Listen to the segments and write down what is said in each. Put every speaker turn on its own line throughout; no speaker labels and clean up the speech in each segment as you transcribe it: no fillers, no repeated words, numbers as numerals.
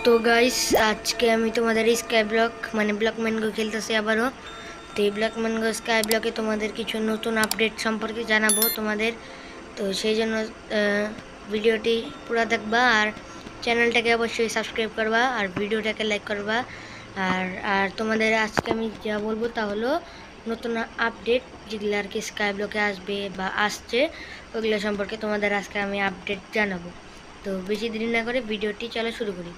তো গাইস আজকে আমি তোমাদের স্কাই ব্লক মানে ব্লক ম্যানগো খেলতেছি আবারও। তো এই ব্লক ম্যানগো স্কাই ব্লকে তোমাদের কিছু নতুন আপডেট সম্পর্কে জানাবো তোমাদের। তো সেই জন্য ভিডিওটি পুরো দেখবা আর চ্যানেলটাকে অবশ্যই সাবস্ক্রাইব করবা আর ভিডিওটাকে লাইক করবা। আর আর তোমাদের আজকে আমি যা বলবো তা হলো নতুন আপডেট যেগুলো আর কি স্কাই ব্লকে আসবে বা আসছে ওগুলো সম্পর্কে তোমাদের আজকে আমি আপডেট জানাবো। তো বেশি দেরি না করে ভিডিওটি চলা শুরু করি।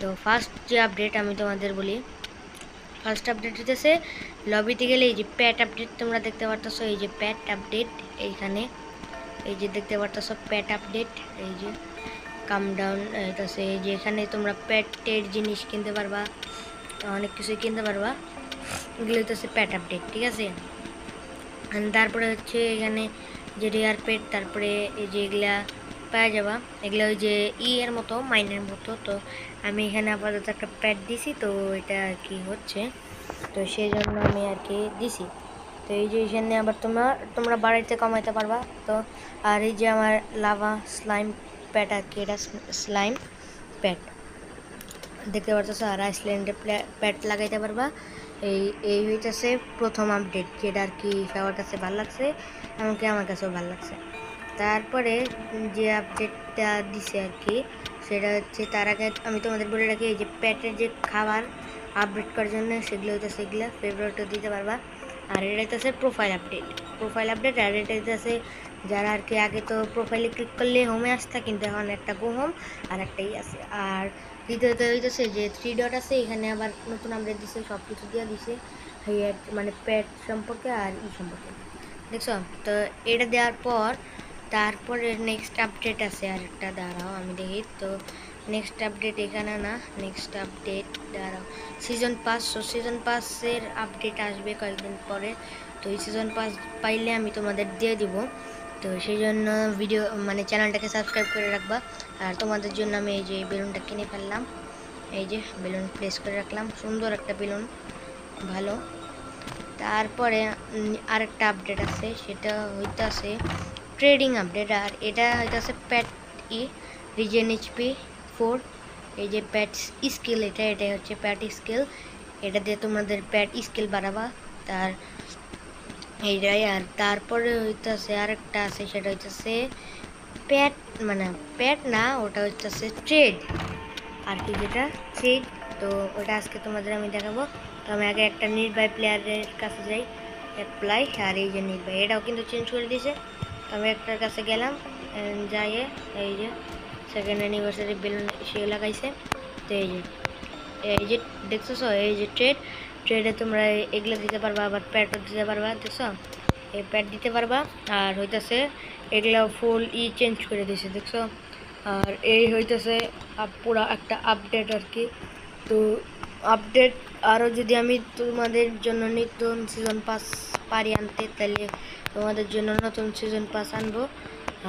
তো ফার্স্ট যে আপডেট আমি তোমাদের বলি, ফার্স্ট আপডেট হচ্ছে লবিতে গেলে এই যে প্যাট আপডেট তোমরা দেখতে পারতেছো, এই যে প্যাট আপডেট এইখানে এই যে দেখতে পারতেছো প্যাট আপডেট, এই যে কাম ডাউন হইতেছে, এই যে এখানে তোমরা প্যাটের জিনিস কিনতে পারবা, অনেক কিছুই কিনতে পারবা, এগুলো হচ্ছে প্যাট আপডেট, ঠিক আছে। তারপরে হচ্ছে এখানে যে রেয়ার পেট, তারপরে এই যে এগুলা পাওয়া যাবা, এগুলো ওই যে এর মতো মাইনের মতো। তো আমি এখানে আপাতত একটা প্যাড দিছি, তো এটা আর কি হচ্ছে, তো সেই জন্য আমি আর কি দিছি। তো এই যে এখানে আবার তোমরা বাড়িতে কমাইতে পারবা। তো আর এই যে আমার লাভা স্লাইম প্যাড আর কি, এটা স্লাইম প্যাড দেখতে পাচ্ছ, আর আইসল্যান্ডে প্যাড লাগাইতে পারবা। এই হইতেছে প্রথম আপডেট, যেটা আর কি সবার কাছে ভালো লাগছে, এমনকি আমার কাছেও ভালো লাগছে। তারপরে যে আপডেটটা দিছে আর কি সেটা হচ্ছে, তার আগে আমি তোমাদের বলে রাখি, এই যে প্যাটের যে খাবার আপডেট করার জন্য সেগুলো হইতেছে, এগুলো ফেভারিটও দিতে পারবা। আর এটা হইতেছে প্রোফাইল আপডেট। আর এটা হইতেছে যারা আর কি আগে তো প্রোফাইলে ক্লিক করলে হোমে আসতা, কিন্তু এখন একটা গো হোম আর একটাই আছে। আর দ্বিতীয়ত হইতেছে যে 3 ডট আছে, এখানে আবার নতুন আপডেট দিছে, সব কিছু দিয়ে দিছে মানে প্যাট সম্পর্কে আর সম্পর্কে, দেখছো। তো এটা দেওয়ার পর তারপরে নেক্সট আপডেট আছে আর একটা, দাঁড়াও আমি দেখি। তো নেক্সট আপডেট এখানে না, নেক্সট আপডেট দাঁড়াও সিজন পাস। সিজন পাসের আপডেট আসবে কয়েকদিন পরে। তো এই সিজন পাস পাইলে আমি তোমাদের দিয়ে দিব। তো সেই জন্য ভিডিও মানে চ্যানেলটাকে সাবস্ক্রাইব করে রাখবা। আর তোমাদের জন্য আমি এই যে বেলুনটা কিনে ফেললাম, এই যে বেলুন প্লেস করে রাখলাম, সুন্দর একটা বেলুন, ভালো। তারপরে আরেকটা আপডেট আছে, সেটা হইতাছে ট্রেডিং আপডেট। আর এটা হইতাছে প্যাট রিজেন এইচপি 4, এই যে প্যাট স্কিল, এটা হচ্ছে প্যাট স্কিল, এটা দিয়ে তোমাদের প্যাট স্কিল বাড়াবা। তার এইটাই। আর তারপরে হইতাছে আরেকটা আছে, সেটা হইতাছে প্যাট মানে প্যাট না, ওটা হইতাছে ট্রেড আর কি, যেটা ট্রেড। তো ওটা আজকে তোমাদের আমি দেখাবো। তো আমি আগে একটা নির্বাই প্লেয়ারের কাছে যাই, অ্যাপ্লাই, আর এই যে নির্বাই এটাও কিন্তু চেঞ্জ করে দিয়েছে। তো আমি একটার কাছে গেলাম, যাইয়ে এই যে সেকেন্ড অ্যানিভার্সারি বেলুন সে লাগাইছে। তো এই যে দেখছো, এই যে ট্রেডে তোমরা এগুলো দিতে পারবা, আবার প্যাডও দিতে পারবা, দেখছো এই প্যাড দিতে পারবা। আর হইতেছে এগুলো ফুল চেঞ্জ করে দিয়েছে, দেখছো। আর এই হইতেছে পুরা একটা আপডেট আর কি। তো আপডেট আরও যদি আমি তোমাদের জন্য নতুন সিজন পাস পারি আনতে, তাহলে তোমাদের জন্য নতুন সিজন পাস আনবো।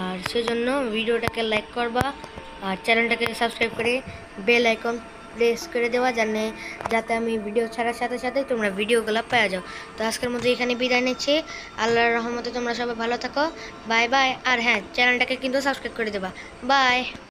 আর সেজন্য ভিডিওটাকে লাইক করবা আর চ্যানেলটাকে সাবস্ক্রাইব করে বেল আইকন প্রেস করে দেওয়া, যাতে আমি ভিডিও ছাড়ার সাথে সাথে তোমরা ভিডিওগুলো পেয়ে যাও। তো আজকের মধ্যে এখানে বিদায় নিচ্ছি, আল্লাহর রহমতে তোমরা সবাই ভালো থাকো, বাই বাই। আর হ্যাঁ, চ্যানেলটাকে কিন্তু সাবস্ক্রাইব করে দেবা, বাই।